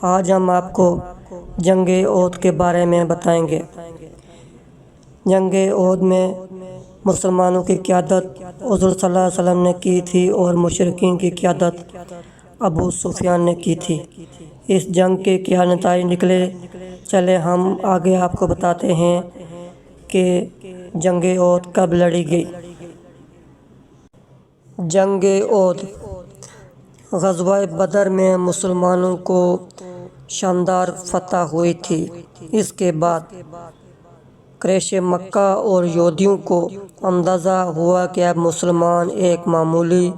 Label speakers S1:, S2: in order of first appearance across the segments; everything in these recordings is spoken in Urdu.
S1: آج ہم آپ کو جنگ احد کے بارے میں بتائیں گے۔ جنگ احد میں مسلمانوں کی قیادت حضور صلی اللہ علیہ وسلم نے کی تھی اور مشرکین کی قیادت ابو سفیان نے کی تھی۔ اس جنگ کے کیا نتائج نکلے، چلے ہم آگے آپ کو بتاتے ہیں کہ جنگ احد کب لڑی گئی۔ جنگ احد غزوہ بدر میں مسلمانوں کو شاندار فتح ہوئی تھی۔ اس کے بعد قریش مکہ اور یہودیوں کو اندازہ ہوا کہ اب مسلمان ایک معمولی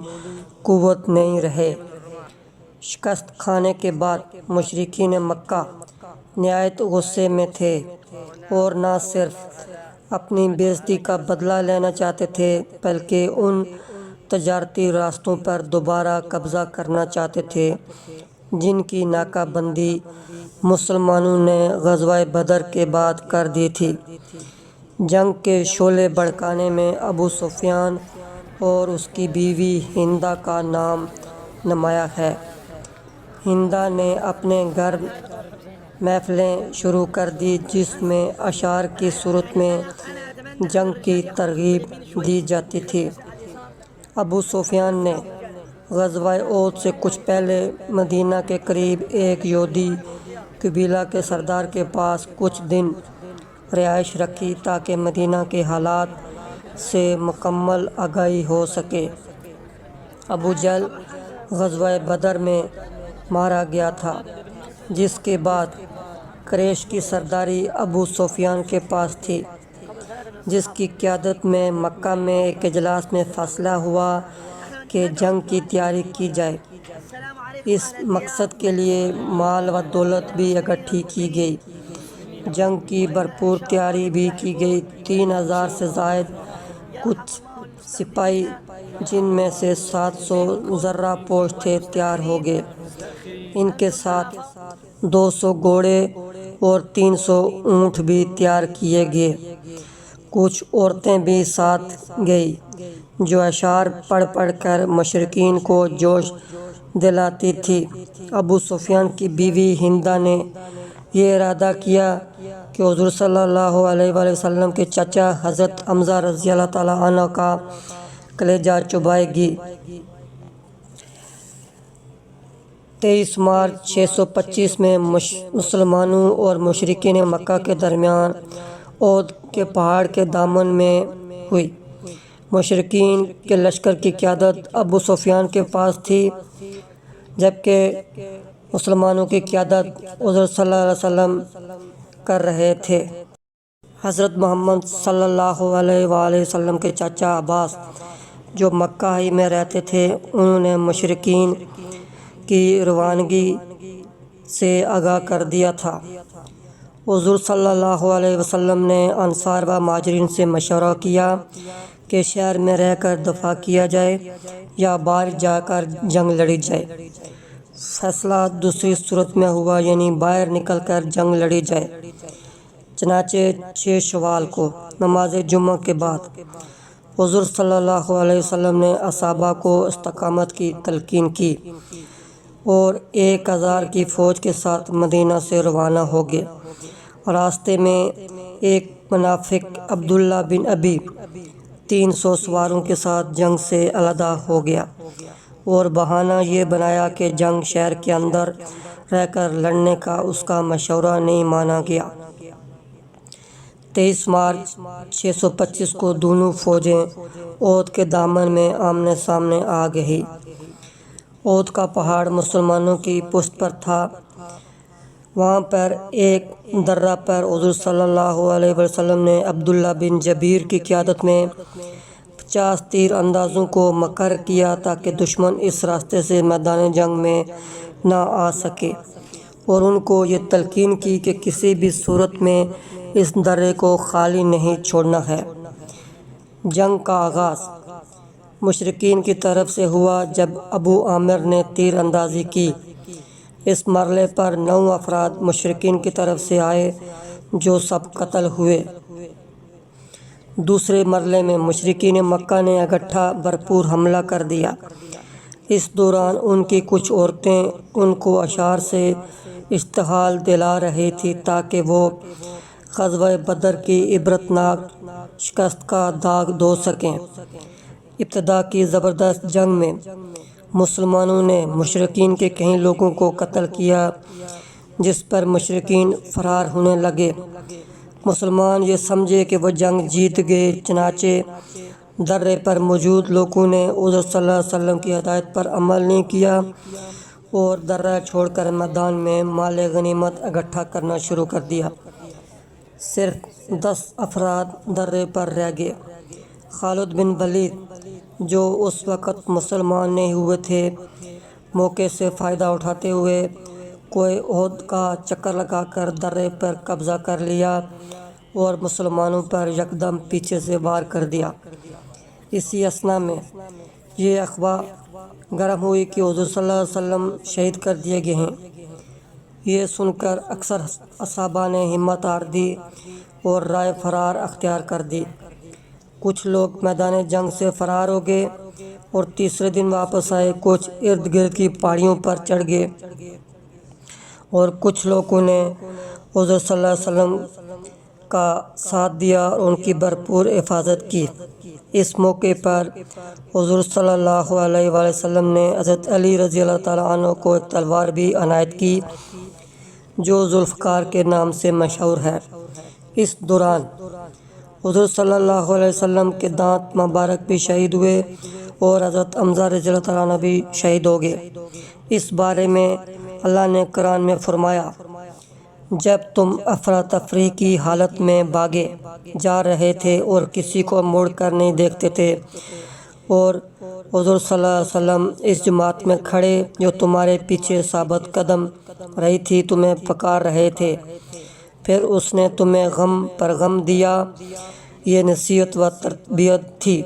S1: قوت نہیں رہے۔ شکست کھانے کے بعد مشرکین مکہ نہایت غصے میں تھے اور نہ صرف اپنی بے عزتی کا بدلہ لینا چاہتے تھے بلکہ ان تجارتی راستوں پر دوبارہ قبضہ کرنا چاہتے تھے جن کی ناکہ بندی مسلمانوں نے غزوہ بدر کے بعد کر دی تھی۔ جنگ کے شعلے بھڑکانے میں ابو سفیان اور اس کی بیوی ہندہ کا نام نمایاں ہے۔ ہندہ نے اپنے گھر محفلیں شروع کر دی جس میں اشعار کی صورت میں جنگ کی ترغیب دی جاتی تھی۔ ابو سفیان نے غزوہ احد سے کچھ پہلے مدینہ کے قریب ایک یہودی قبیلہ کے سردار کے پاس کچھ دن رہائش رکھی تاکہ مدینہ کے حالات سے مکمل آگاہی ہو سکے۔ ابو جہل غزوہ بدر میں مارا گیا تھا، جس کے بعد قریش کی سرداری ابو سفیان کے پاس تھی، جس کی قیادت میں مکہ میں ایک اجلاس میں فیصلہ ہوا کہ جنگ کی تیاری کی جائے۔ اس مقصد کے لیے مال و دولت بھی اکٹھی کی گئی۔ جنگ کی بھرپور تیاری بھی کی گئی۔ 3000 سے زائد کچھ سپاہی جن میں سے 700 زرہ پوش تھے تیار ہو گئے۔ ان کے ساتھ 200 گھوڑے اور 300 اونٹ بھی تیار کیے گئے۔ کچھ عورتیں بھی ساتھ گئیں جو اشعار پڑھ پڑھ کر مشرکین کو جوش دلاتی تھیں۔ ابو سفیان کی بیوی ہندہ نے یہ ارادہ کیا کہ حضور صلی اللہ علیہ وآلہ وسلم کے چچا حضرت حمزہ رضی اللہ تعالیٰ عنہ کا کلیجہ چبائے گی۔ 23 مارچ 625 میں مسلمانوں اور مشرکین مکہ کے درمیان احد کے پہاڑ کے دامن میں ہوئی۔ مشرکین کے لشکر کی قیادت ابو سفیان کے پاس تھی جبکہ مسلمانوں کی قیادت حضور صلی اللہ علیہ وسلم کر رہے تھے۔ حضرت محمد صلی اللہ علیہ وآلہ وسلم کے چچا عباس جو مکہ ہی میں رہتے تھے، انہوں نے مشرکین کی روانگی سے آگاہ کر دیا تھا۔ حضور صلی اللہ علیہ وسلم نے انصار و مہاجرین سے مشورہ کیا کہ شہر میں رہ کر دفاع کیا جائے یا باہر جا کر جنگ لڑی جائے۔ فیصلہ دوسری صورت میں ہوا، یعنی باہر نکل کر جنگ لڑی جائے۔ چنانچہ 6 شوال کو نماز جمعہ کے بعد حضور صلی اللہ علیہ وسلم نے اصحابہ کو استقامت کی تلقین کی اور 1000 کی فوج کے ساتھ مدینہ سے روانہ ہو گئے۔ راستے میں ایک منافق عبداللہ بن ابی 300 سواروں کے ساتھ جنگ سے علیحدہ ہو گیا اور بہانہ یہ بنایا کہ جنگ شہر کے اندر رہ کر لڑنے کا اس کا مشورہ نہیں مانا گیا۔ 23 مارچ 625 کو دونوں فوجیں احد کے دامن میں آمنے سامنے آ گئیں۔ احد کا پہاڑ مسلمانوں کی پشت پر تھا۔ وہاں پر ایک درہ پر حضور صلی اللہ علیہ وسلم نے عبداللہ بن جبیر کی قیادت میں 50 تیر اندازوں کو مقرر کیا تاکہ دشمن اس راستے سے میدان جنگ میں نہ آ سکے، اور ان کو یہ تلقین کی کہ کسی بھی صورت میں اس درے کو خالی نہیں چھوڑنا ہے۔ جنگ کا آغاز مشرکین کی طرف سے ہوا جب ابو عامر نے تیر اندازی کی۔ اس مرحلے پر 9 افراد مشرکین کی طرف سے آئے جو سب قتل ہوئے۔ دوسرے مرحلے میں مشرکین مکہ نے اکٹھا بھرپور حملہ کر دیا۔ اس دوران ان کی کچھ عورتیں ان کو اشعار سے اشتعال دلا رہی تھی تاکہ وہ غزوہ بدر کی عبرتناک شکست کا داغ دھو سکیں۔ ابتدا کی زبردست جنگ میں مسلمانوں نے مشرکین کے کئی لوگوں کو قتل کیا، جس پر مشرکین فرار ہونے لگے۔ مسلمان یہ سمجھے کہ وہ جنگ جیت گئے، چنانچہ درے پر موجود لوگوں نے حضور صلی اللہ علیہ وسلم کی ہدایت پر عمل نہیں کیا اور درہ چھوڑ کر میدان میں مال غنیمت اکٹھا کرنا شروع کر دیا۔ صرف 10 افراد درے پر رہ گئے۔ خالد بن ولید، جو اس وقت مسلمان نہیں ہوئے تھے، موقع سے فائدہ اٹھاتے ہوئے کوہ احد کا چکر لگا کر درے پر قبضہ کر لیا اور مسلمانوں پر یکدم پیچھے سے وار کر دیا۔ اسی اثنا میں یہ افواہ گرم ہوئی کہ حضور صلی اللہ علیہ وسلم شہید کر دیے گئے ہیں۔ یہ سن کر اکثر صحابہ نے ہمت ہار دی اور رائے فرار اختیار کر دی۔ کچھ لوگ میدان جنگ سے فرار ہو گئے اور تیسرے دن واپس آئے، کچھ ارد گرد کی پہاڑیوں پر چڑھ گئے اور کچھ لوگوں نے حضور صلی اللہ علیہ وسلم کا ساتھ دیا اور ان کی بھرپور حفاظت کی۔ اس موقع پر حضور صلی اللہ علیہ وآلہ وسلم نے حضرت علی رضی اللہ تعالیٰ عنہ کو ایک تلوار بھی عنایت کی جو ذوالفقار کے نام سے مشہور ہے۔ اس دوران حضور صلی اللہ علیہ وسلم کے دانت مبارک بھی شہید ہوئے اور حضرت حمزہ رضی اللہ تعالیٰ عنہ بھی شہید ہو گئے۔ اس بارے میں اللہ نے قرآن میں فرمایا، جب تم افراتفری کی حالت میں بھاگے جا رہے تھے اور کسی کو مڑ کر نہیں دیکھتے تھے اور حضور صلی اللہ علیہ وسلم اس جماعت میں کھڑے جو تمہارے پیچھے ثابت قدم رہی تھی تمہیں پکار رہے تھے، پھر اس نے تمہیں غم پر غم دیا۔ یہ نصیحت و تربیت تھی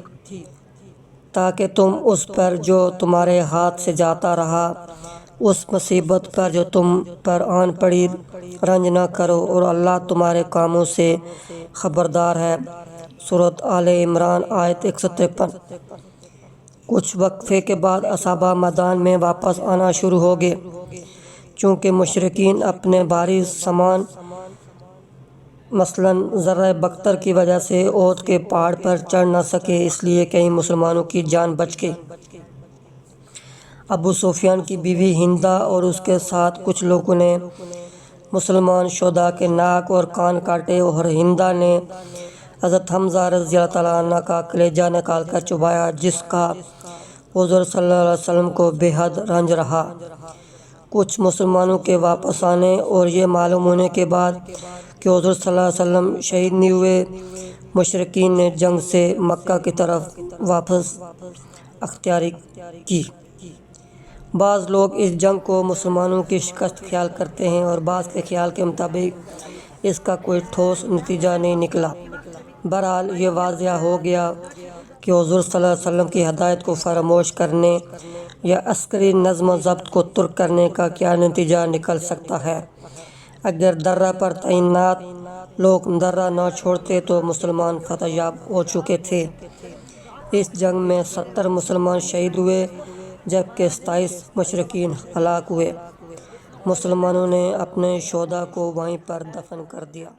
S1: تاکہ تم اس پر جو تمہارے ہاتھ سے جاتا رہا، اس مصیبت پر جو تم پر آن پڑی، رنج نہ کرو اور اللہ تمہارے کاموں سے خبردار ہے۔ سورۃ آل عمران آیت 153۔ کچھ وقفے کے بعد صحابہ میدان میں واپس آنا شروع ہو گئے۔ چونکہ مشرکین اپنے بھاری سامان مثلاً زرہ بختر کی وجہ سے احد کے پہاڑ پر چڑھ نہ سکے، اس لیے کئی مسلمانوں کی جان بچ گئی۔ ابو سفیان کی بیوی ہندہ اور اس کے ساتھ کچھ لوگوں نے مسلمان شہداء کے ناک اور کان کاٹے اور ہندہ نے حضرت حمزہ رضی اللہ تعالیٰ عنہ کا کلیجہ نکال کر چبایا، جس کا حضور صلی اللہ علیہ وسلم کو بے حد رنج رہا۔ کچھ مسلمانوں کے واپس آنے اور یہ معلوم ہونے کے بعد کہ حضور صلی اللہ علیہ وسلم شہید نہیں ہوئے، مشرکین نے جنگ سے مکہ کی طرف واپس اختیاری کی۔ بعض لوگ اس جنگ کو مسلمانوں کی شکست خیال کرتے ہیں اور بعض کے خیال کے مطابق اس کا کوئی ٹھوس نتیجہ نہیں نکلا۔ بہرحال یہ واضح ہو گیا کہ حضور صلی اللہ علیہ وسلم کی ہدایت کو فراموش کرنے یا عسکری نظم و ضبط کو ترک کرنے کا کیا نتیجہ نکل سکتا ہے۔ اگر درہ پر تعینات لوگ درہ نہ چھوڑتے تو مسلمان فتح یاب ہو چکے تھے۔ اس جنگ میں 70 مسلمان شہید ہوئے جبکہ 27 مشرکین ہلاک ہوئے۔ مسلمانوں نے اپنے شہداء کو وہیں پر دفن کر دیا۔